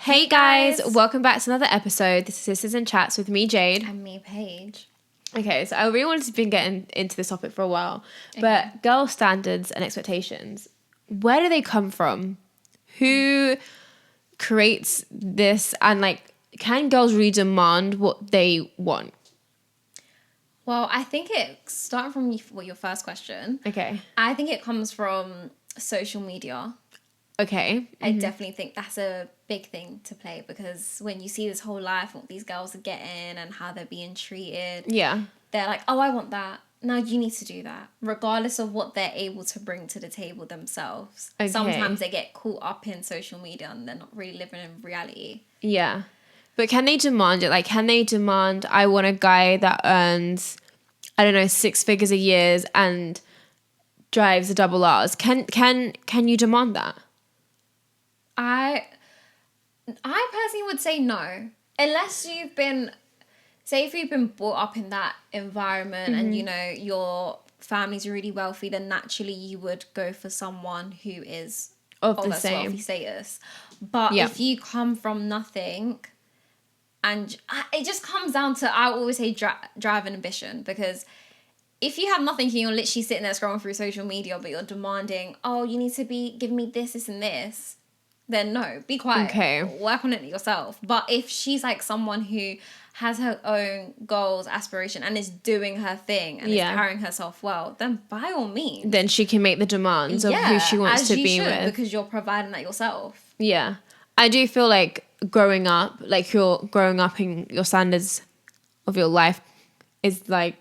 Hey guys, welcome back to another episode. This is Sisters and Chats with me, Jade. And me, Paige. Okay, so I really wanted to be getting into this topic for a while, but girl standards and expectations, where do they come from? Who creates this? And like, can girls really demand what they want? Well, I think starting from your first question. Okay. I think it comes from social media. Okay. I definitely think that's a big thing to play because when you see this whole life, what these girls are getting and how they're being treated, Yeah. they're like, oh, I want that. Now you need to do that, regardless of what they're able to bring to the table themselves. Okay. Sometimes they get caught up in social media and they're not really living in reality. Yeah. But can they demand it? Like, can they demand, I want a guy that earns, I don't know, 6 figures a year and drives a double R's? Can you demand that? I personally would say no. Unless you've been, say if you've been brought up in that environment and, you know, your family's really wealthy, then naturally you would go for someone who is Of the that same. wealthy status. But if you come from nothing, and it just comes down to, I always say drive and ambition, because if you have nothing and you're literally sitting there scrolling through social media, but you're demanding, oh, you need to give me this, and this, then no, be quiet. Okay. Work on it yourself. But if she's like someone who has her own goals, aspiration, and is doing her thing and is carrying herself well, then by all means. Then she can make the demands of who she wants to be with. Because you're providing that yourself. Yeah. I do feel like growing up, like you're growing up in your standards of your life is like,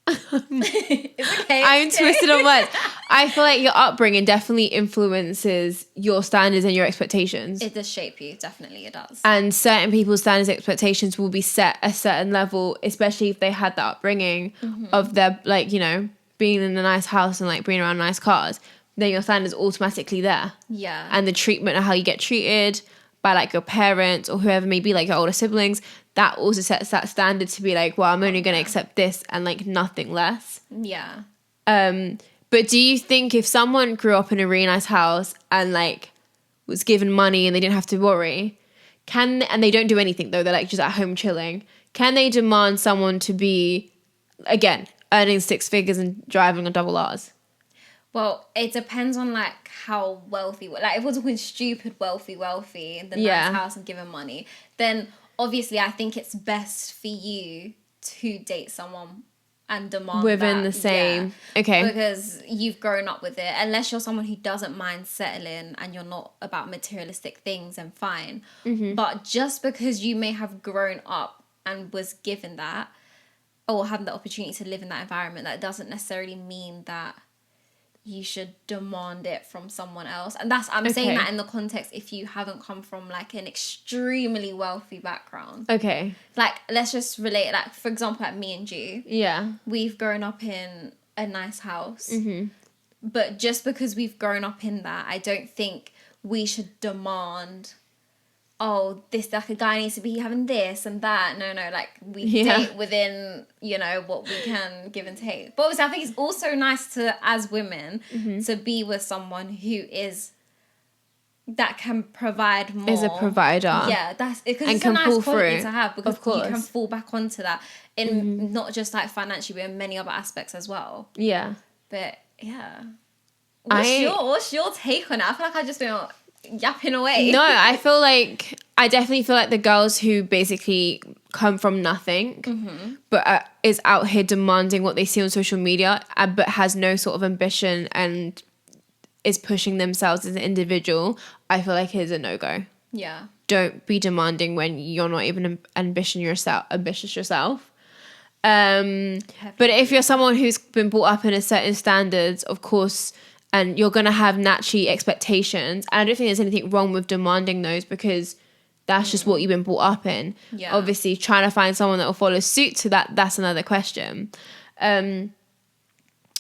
It's okay. I'm twisted on words. I feel like your upbringing definitely influences your standards and your expectations. It does shape you, definitely it does. And certain people's standards and expectations will be set a certain level, especially if they had that upbringing of their, like, you know, being in a nice house and like being around nice cars. Then your standards automatically there. Yeah. And the treatment of how you get treated by like your parents or whoever may be, like your older siblings, that also sets that standard to be like, well, I'm only going to accept this and like nothing less. Yeah. But do you think if someone grew up in a really nice house and like was given money and they didn't have to worry, and they don't do anything though, they're like just at home chilling, can they demand someone to be, again, earning 6 figures and driving on double R's? Well, it depends on like how wealthy, like if we're talking stupid wealthy in the nice house and giving money, then obviously I think it's best for you to date someone and demand within that, the same. Okay. Because you've grown up with it. Unless you're someone who doesn't mind settling and you're not about materialistic things, then fine. But just because you may have grown up and was given that or have the opportunity to live in that environment, that doesn't necessarily mean that you should demand it from someone else. And I'm saying that in the context if you haven't come from like an extremely wealthy background. Okay. Like, let's just relate, like, for example, like me and you. Yeah. We've grown up in a nice house. But just because we've grown up in that, I don't think we should demand, oh, this, like, a guy needs to be having this and that. No, like, we date within, you know, what we can give and take. But obviously, I think it's also nice to, as women, to be with someone who that can provide more. Is a provider. Yeah, that's because and it's a nice pull quality through. to have, because Of course. you can fall back onto that in not just like financially, but in many other aspects as well. Yeah. But yeah, what's your take on it? I feel like I've just been yapping away. No, I definitely feel like the girls who basically come from nothing, but is out here demanding what they see on social media, but has no sort of ambition and is pushing themselves as an individual, I feel like it is a no-go. Yeah. Don't be demanding when you're not even ambitious yourself. But if you're someone who's been brought up in a certain standards, of course, and you're going to have naturally expectations, and I don't think there's anything wrong with demanding those because that's just what you've been brought up in. Yeah. Obviously, trying to find someone that will follow suit to that's another question.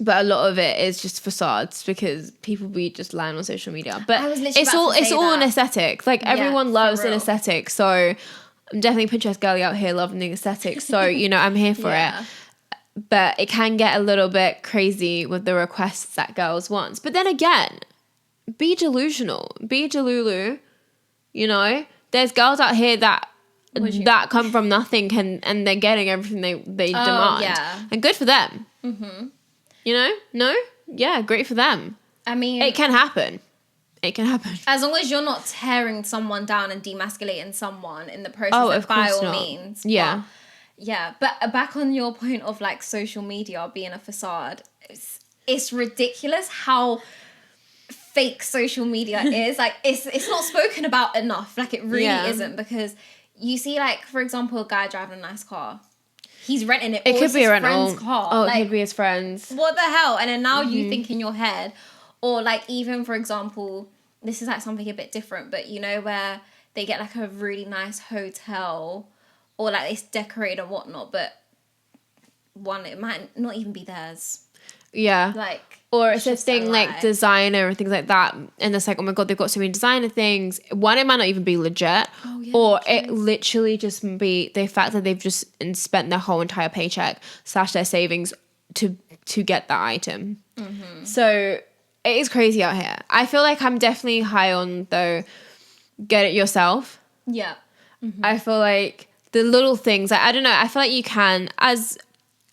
But a lot of it is just facades because people be just lying on social media. But it's all an aesthetic. Like everyone loves an aesthetic. So I'm definitely Pinterest girly out here loving the aesthetic. So, you know, I'm here for it. But it can get a little bit crazy with the requests that girls want. But then again, be delusional. Be delulu. You know? there's girls out here that What come from nothing and they're getting everything they demand. Yeah. And good for them. You know? No? Yeah, great for them. I mean, It can happen. It can happen. as long as you're not tearing someone down and demasculating someone in the process, Oh, then of by course all not. means. Yeah. But back on your point of like social media being a facade, it's ridiculous how fake social media is. Like it's not spoken about enough. Like it really isn't, because you see, like, for example, a guy driving a nice car. He's renting it. It or could it's be his a rental. friend's car. Oh, like, it could be his friends. what the hell? And then now you think in your head, or like, even for example, this is like something a bit different, but you know, where they get like a really nice hotel, or like it's decorated and whatnot, but it might not even be theirs. Yeah. Like, or it's a just thing a like lie. designer and things like that. And it's like, oh my God, they've got so many designer things. One, it might not even be legit. Oh, yeah, or true. it literally just be the fact that they've just spent their whole entire paycheck / their savings to get that item. So it is crazy out here. I feel like I'm definitely high on, though, get it yourself. Yeah. I feel like the little things, I don't know, I feel like you can, I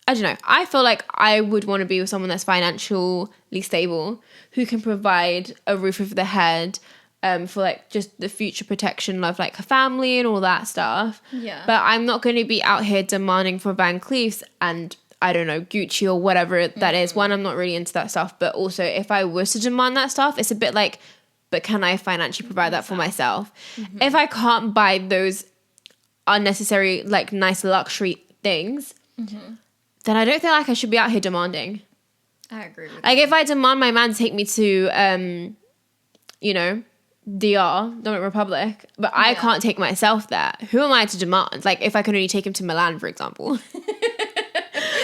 don't know, I feel like I would want to be with someone that's financially stable, who can provide a roof over their head, for like just the future protection of like her family and all that stuff. Yeah. But I'm not going to be out here demanding for Van Cleefs and, I don't know, Gucci or whatever that is. One, I'm not really into that stuff, but also if I was to demand that stuff, it's a bit like, but can I financially provide that for myself? If I can't buy those unnecessary, like, nice luxury things, then I don't feel like I should be out here demanding. I agree with Like, if I demand my man to take me to, you know, DR, Dominican Republic, but I can't take myself there, who am I to demand? Like, if I can only take him to Milan, for example.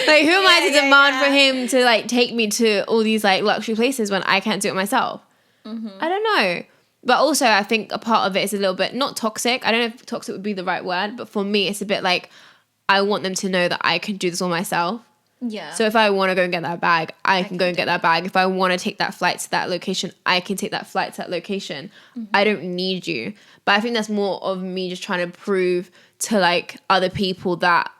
Like, who am I to demand for him to, like, take me to all these, like, luxury places when I can't do it myself? I don't know. But also, I think a part of it is a little bit, not toxic. I don't know if toxic would be the right word, but for me, it's a bit like, I want them to know that I can do this all myself. Yeah. So if I want to go and get that bag, I can go and get that bag. If I want to take that flight to that location, I can take that flight to that location. I don't need you. But I think that's more of me just trying to prove to, like, other people that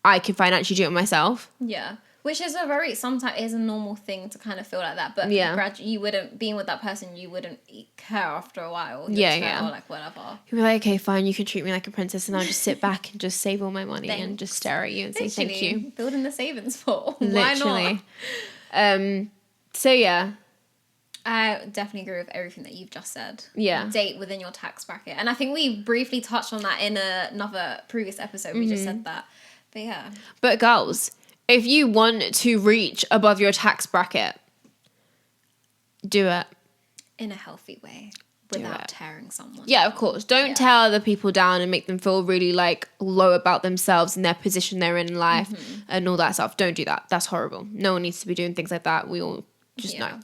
I can financially do it myself. Yeah. Which is sometimes is a normal thing to kind of feel like that. But you wouldn't, being with that person, you wouldn't care after a while. You're just like, oh, like, whatever. You'd be like, okay, fine, you can treat me like a princess and I'll just sit back and just save all my money and just stare at you and say thank you. Building the savings for. Literally. Why not? So, yeah. I definitely agree with everything that you've just said. Yeah. Date within your tax bracket. And I think we briefly touched on that in another previous episode. We just said that. But yeah. But girls, if you want to reach above your tax bracket, do it. In a healthy way. Without tearing someone Yeah, down. of course. Don't tear other people down and make them feel really, like, low about themselves and their position they're in life and all that stuff. Don't do that. That's horrible. No one needs to be doing things like that. We all just know.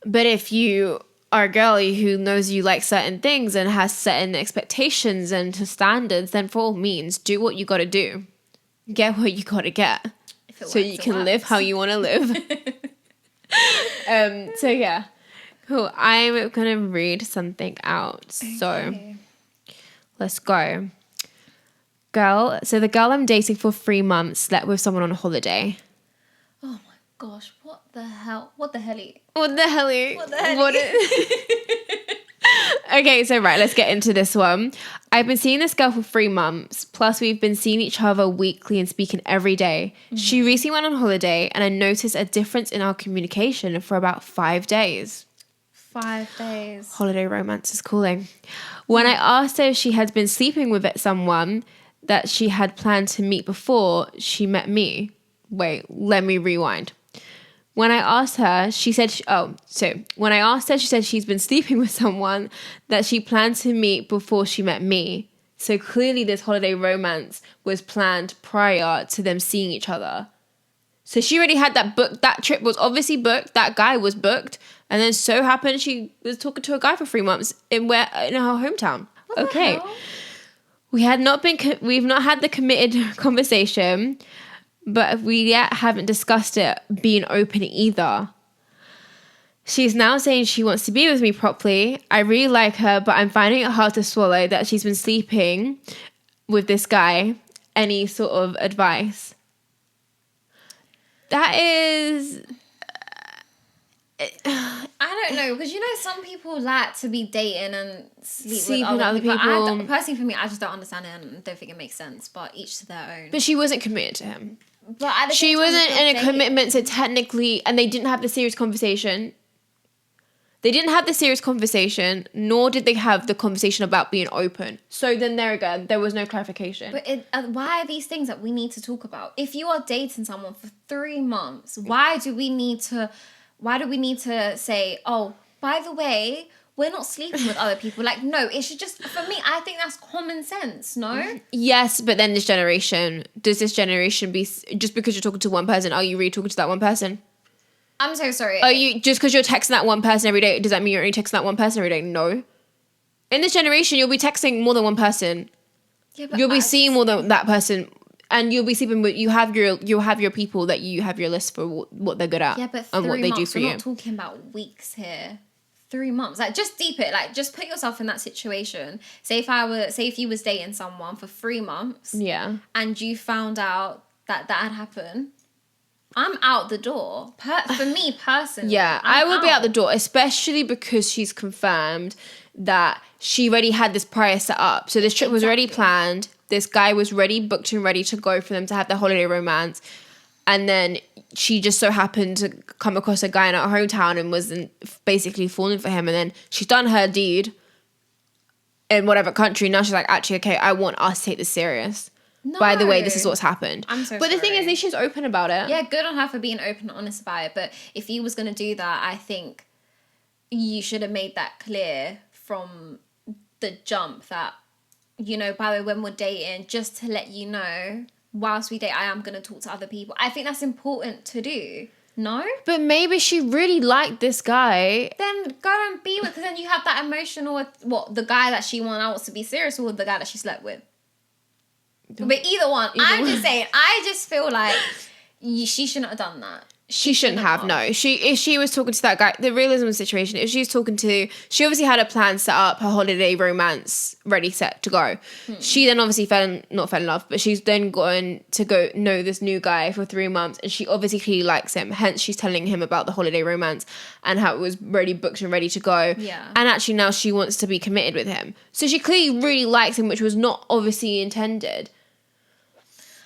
But if you are a girl who knows you like certain things and has certain expectations and standards, then for all means, do what you got to do. Get what you got to get. So you can live how you want to live. So, yeah. Cool. I'm going to read something out. So, let's go. Girl. So, the girl I'm dating for 3 months slept with someone on holiday. Oh my gosh. What the hell? What the hell? What the hell? Okay, so right, let's get into this one. I've been seeing this girl for 3 months. Plus, we've been seeing each other weekly and speaking every day. She recently went on holiday, and I noticed a difference in our communication for about 5 days. 5 days. Holiday romance is calling. When I asked her if she had been sleeping with someone that she had planned to meet before she met me. Wait, let me rewind. When I asked her, she said, when I asked her, she said she's been sleeping with someone that she planned to meet before she met me. So clearly this holiday romance was planned prior to them seeing each other. So she already had that booked. That trip was obviously booked. That guy was booked. And then so happened she was talking to a guy for 3 months in her hometown. Okay. We've not had the committed conversation, but we yet haven't discussed it being open either. She's now saying she wants to be with me properly. I really like her, but I'm finding it hard to swallow that she's been sleeping with this guy. Any sort of advice? That is... I don't know, because some people like to be dating and sleep with other people. people. Personally, for me, I just don't understand it and don't think it makes sense. But each to their own. But she wasn't committed to him. But at the She same time, wasn't in a commitment, so technically, and they didn't have the serious conversation. They didn't have the serious conversation, nor did they have the conversation about being open. So then there again, there was no clarification. But why are these things that we need to talk about? If you are dating someone for 3 months, why do we need to say, oh, by the way, we're not sleeping with other people? Like, no, it should just, for me, I think that's common sense, no? Yes, but then does this generation be, just because you're talking to one person, are you really talking to that one person? I'm so sorry. Are you, just because you're texting that one person every day, does that mean you're only texting that one person every day? No. In this generation, you'll be texting more than one person. Yeah, but you'll be seeing more than that person. And you'll be sleeping with, you'll have your people that you have your list for what they're good at. Yeah, but 3 and what they months, do for you. we're not talking about weeks here. 3 months. Like, just deep it. Like, just put yourself in that situation. Say if you was dating someone for 3 months. Yeah. And you found out that had happened. I'm out the door. For me personally. Yeah, I would be out the door, especially because she's confirmed that she already had this prior set up. So this trip was already planned. This guy was ready, booked and ready to go for them to have their holiday romance. And then she just so happened to come across a guy in her hometown and was basically falling for him. And then she's done her deed in whatever country. Now she's like, actually, okay, I want us to take this serious. No. By the way, this is what's happened. I'm so But sorry. the thing is, at least she's open about it. Yeah, good on her for being open and honest about it. But if he was going to do that, I think you should have made that clear from the jump that, by the way, when we're dating, just to let you know, whilst we date, I am going to talk to other people. I think that's important to do. No? But maybe she really liked this guy. Then go and be with, because then you have that emotional, the guy that she wants to be serious with, or the guy that she slept with. But either one. Just saying, I just feel like she shouldn't have done that. She shouldn't have, no. If she was talking to that guy, the realism of the situation, if she was talking to, she obviously had a plan set up, her holiday romance ready, set to go. She then obviously not fell in love, but she's then gone to go know this new guy for 3 months, and she obviously clearly likes him. Hence, she's telling him about the holiday romance and how it was already booked and ready to go. Yeah. And actually now she wants to be committed with him. So she clearly really likes him, which was not obviously intended.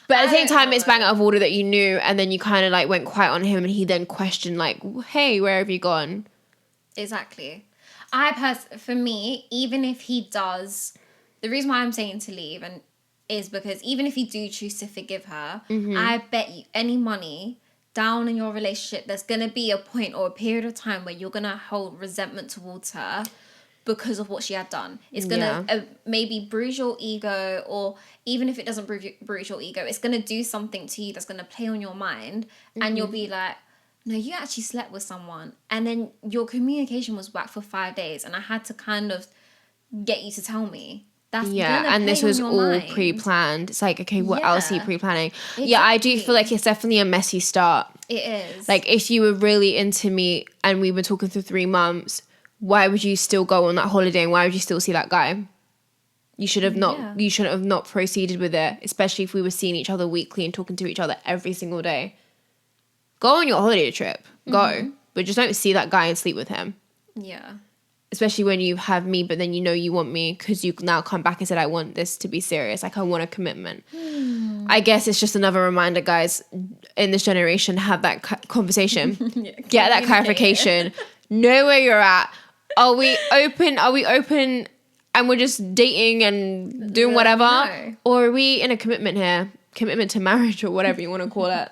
But at the same time, it's bang out of order that you knew, and then you kind of like went quiet on him, and he then questioned like, "Hey, where have you gone?" Exactly. For me, even if he does, the reason why I'm saying to leave is because even if you do choose to forgive her, I bet you any money down in your relationship, there's gonna be a point or a period of time where you're gonna hold resentment towards her. Because of what she had done. It's going to maybe bruise your ego, or even if it doesn't bruise your ego, it's going to do something to you that's going to play on your mind. And you'll be like, no, you actually slept with someone. And then your communication was whack for 5 days. And I had to kind of get you to tell me. And this was all pre-planned. It's like, okay, what else are you pre-planning? Exactly. Yeah, I do feel like it's definitely a messy start. It is. Like, if you were really into me and we were talking for 3 months... why would you still go on that holiday, and why would you still see that guy? You should have not. Yeah. You shouldn't have not proceeded with it, especially if we were seeing each other weekly and talking to each other every single day. Go on your holiday trip, but just don't see that guy and sleep with him. Yeah. Especially when you have me, but then you want me because you now come back and said, I want this to be serious. Like, I want a commitment. I guess it's just another reminder, guys, in this generation, have that conversation. Get that clarification. Know where you're at. Are we open and we're just dating and doing whatever? No. Or are we in a commitment here? Commitment to marriage or whatever you want to call it.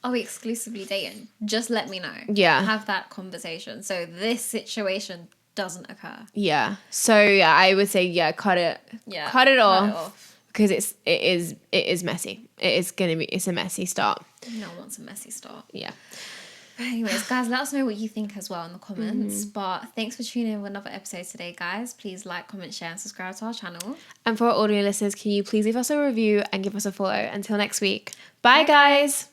Are we exclusively dating? Just let me know. Yeah. Have that conversation so this situation doesn't occur. Yeah. So yeah, I would say cut it. Yeah. Cut it off. Because it is messy. It's a messy start. No one wants a messy start. Yeah. But anyways, guys, let us know what you think as well in the comments. But thanks for tuning in with another episode today, guys. Please like, comment, share, and subscribe to our channel. And for our audio listeners, can you please leave us a review and give us a follow? Until next week. Bye, guys.